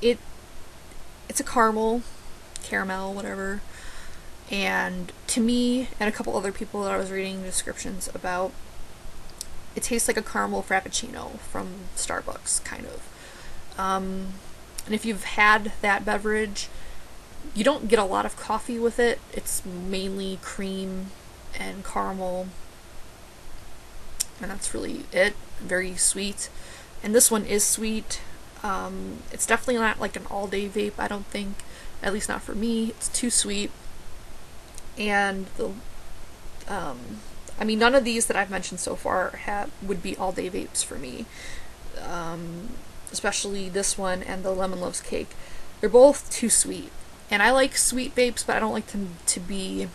it's a caramel, whatever. And to me, and a couple other people that I was reading descriptions about, it tastes like a caramel frappuccino from Starbucks, kind of. And if you've had that beverage, you don't get a lot of coffee with it. It's mainly cream and caramel, and that's really it. Very sweet. And this one is sweet. It's definitely not like an all-day vape, I don't think. At least not for me. It's too sweet. And I mean, none of these that I've mentioned so far would be all-day vapes for me. Especially this one and the Lemon Loves Cake. They're both too sweet. And I like sweet vapes, but I don't like them to be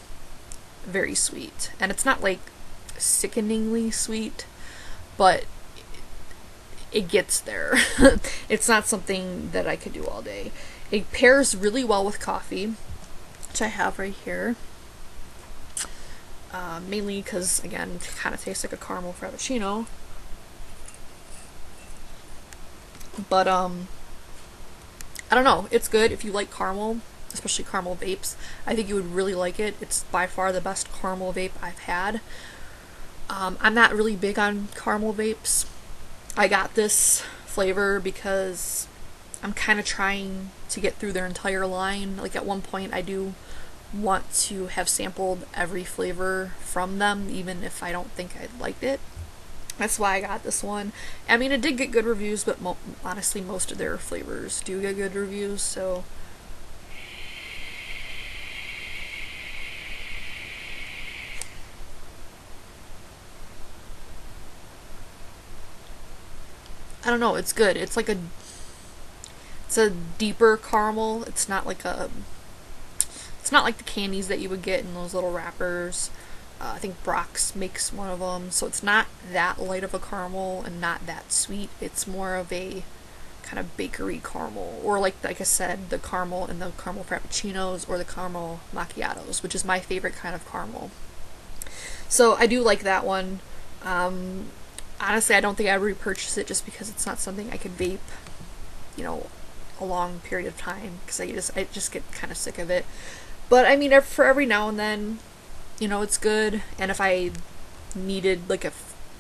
very sweet. And it's not like sickeningly sweet, but it gets there. It's not something that I could do all day. It pairs really well with coffee, which I have right here. Mainly because, again, it kind of tastes like a caramel frappuccino. But, I don't know. It's good if you like caramel, especially caramel vapes. I think you would really like it. It's by far the best caramel vape I've had. I'm not really big on caramel vapes. I got this flavor because I'm kind of trying to get through their entire line. Like, at one point I do want to have sampled every flavor from them, even if I don't think I liked it. That's why I got this one. I mean, it did get good reviews, but honestly, most of their flavors do get good reviews, so... I don't know, it's good. It's like it's a deeper caramel. It's not like the candies that you would get in those little wrappers. I think Brock's makes one of them, so it's not that light of a caramel and not that sweet. It's more of a kind of bakery caramel, or like I said, the caramel in the caramel frappuccinos or the caramel macchiatos, which is my favorite kind of caramel. So I do like that one. Honestly, I don't think I would repurchase it just because it's not something I could vape, a long period of time, because I just get kind of sick of it. But I mean, for every now and then, it's good. And if I needed,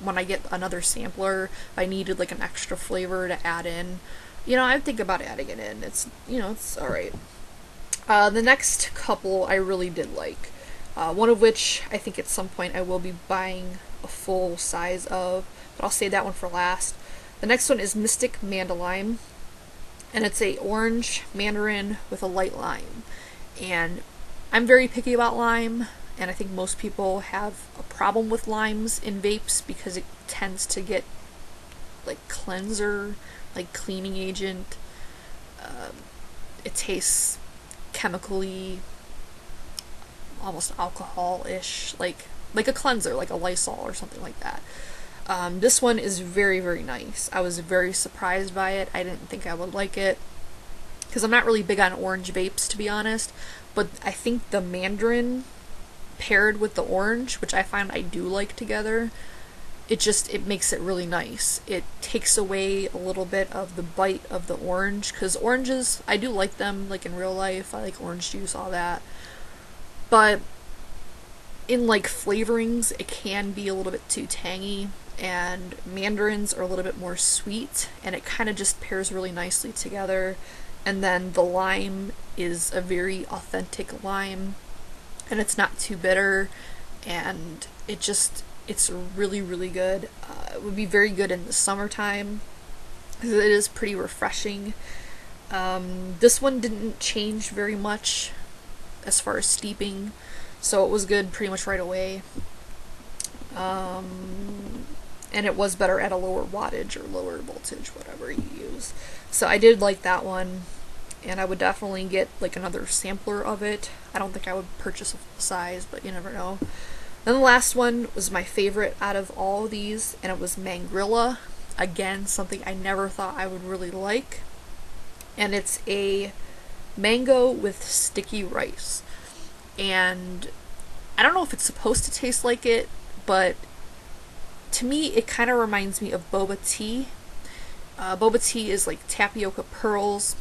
when I get another sampler, if I needed like an extra flavor to add in, I'd think about adding it in. It's, it's alright. The next couple I really did like. One of which I think at some point I will be buying a full size of, but I'll save that one for last. The next one is Mystic Mandelime, and it's a orange mandarin with a light lime. And I'm very picky about lime, and I think most people have a problem with limes in vapes because it tends to get like cleanser, like cleaning agent. It tastes chemically, almost alcohol-ish, like a cleanser, like a Lysol or something like that. This one is very, very nice. I was very surprised by it. I didn't think I would like it, because I'm not really big on orange vapes, to be honest, but I think the mandarin paired with the orange, which I find I do like together, it makes it really nice. It takes away a little bit of the bite of the orange, because oranges, I do like them, like in real life. I like orange juice, all that. But in like flavorings, it can be a little bit too tangy, and mandarins are a little bit more sweet, and it kind of just pairs really nicely together. And then the lime is a very authentic lime, and it's not too bitter, and it's really, really good. It would be very good in the summertime, because it is pretty refreshing. This one didn't change very much as far as steeping, so it was good pretty much right away. And it was better at a lower wattage or lower voltage, whatever you use. So I did like that one, and I would definitely get like another sampler of it. I don't think I would purchase a full size, but you never know. Then the last one was my favorite out of all of these, and it was Mangrila. Again, something I never thought I would really like. And it's a mango with sticky rice. And I don't know if it's supposed to taste like it, but to me it kind of reminds me of boba tea. Boba tea is like tapioca pearls,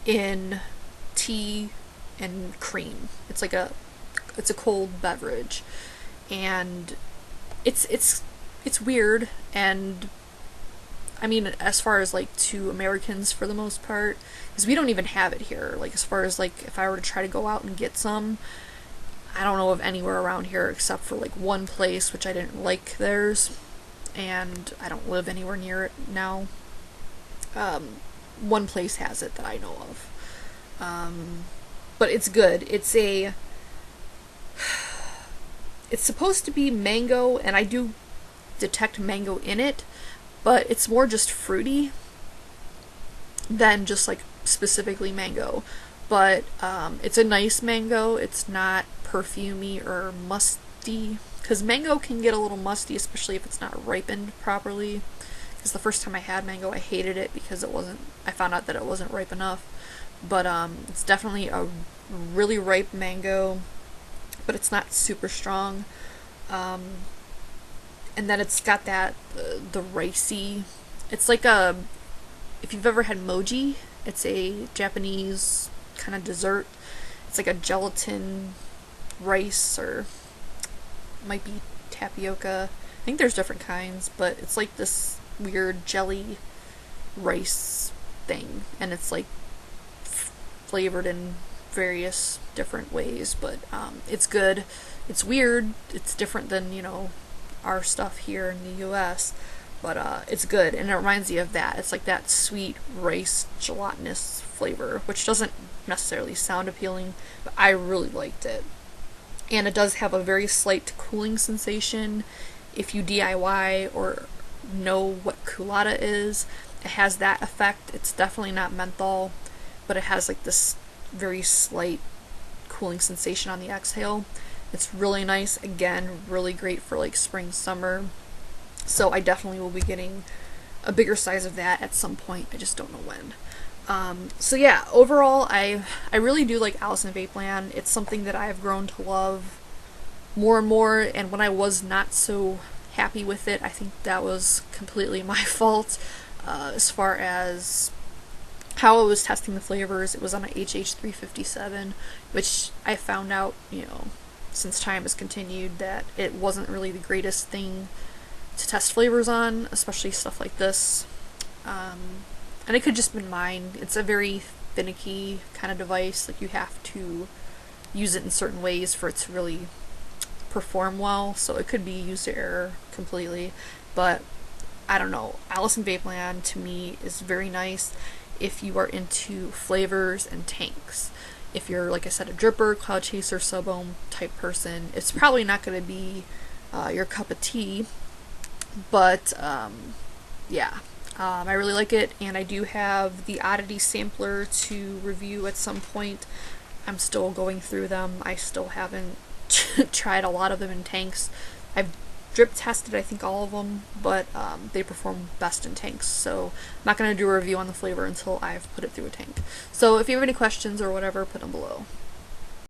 in tea and cream. It's like it's a cold beverage, and it's weird. And I mean, as far as like to Americans for the most part, because we don't even have it here. Like as far as like if I were to try to go out and get some, I don't know of anywhere around here except for like one place, which I didn't like theirs, and I don't live anywhere near it now. One place has it that I know of. But it's good. It's supposed to be mango, and I do detect mango in it, but it's more just fruity than just like specifically mango. But it's a nice mango. It's not perfumey or musty, because mango can get a little musty, especially if it's not ripened properly. Because the first time I had mango, I hated it because I found out that it wasn't ripe enough. But it's definitely a really ripe mango, but it's not super strong. And then it's got that the ricey. It's like if you've ever had mochi, it's a Japanese kind of dessert. It's like a gelatin rice, or it might be tapioca. I think there's different kinds, but it's like this weird jelly rice thing, and it's like flavored in various different ways, but it's good. It's weird. It's different than, our stuff here in the US, but it's good, and it reminds you of that. It's like that sweet rice gelatinous flavor, which doesn't necessarily sound appealing, but I really liked it. And it does have a very slight cooling sensation. If you DIY or know what culotta is, it has that effect. It's definitely not menthol, but it has like this very slight cooling sensation on the exhale. It's really nice. Again, really great for like spring, summer. So I definitely will be getting a bigger size of that at some point. I just don't know when. So yeah, overall, I really do like Alice in Vapeland. It's something that I've grown to love more and more, and when I was not so happy with it, I think that was completely my fault. As far as how I was testing the flavors, it was on a HH357, which I found out, since time has continued, that it wasn't really the greatest thing to test flavors on, especially stuff like this. And it could just been mine. It's a very finicky kind of device. Like, you have to use it in certain ways for it to really perform well, so it could be user error completely. But I don't know. Alice in Vapeland to me is very nice if you are into flavors and tanks. If you're, like I said, a dripper, cloud chaser, sub-ohm type person, it's probably not going to be your cup of tea. But yeah, I really like it, and I do have the Oddity sampler to review at some point. I'm still going through them. I still haven't tried a lot of them in tanks. I've drip tested, I think, all of them, but they perform best in tanks, so I'm not going to do a review on the flavor until I've put it through a tank. So if you have any questions or whatever, put them below.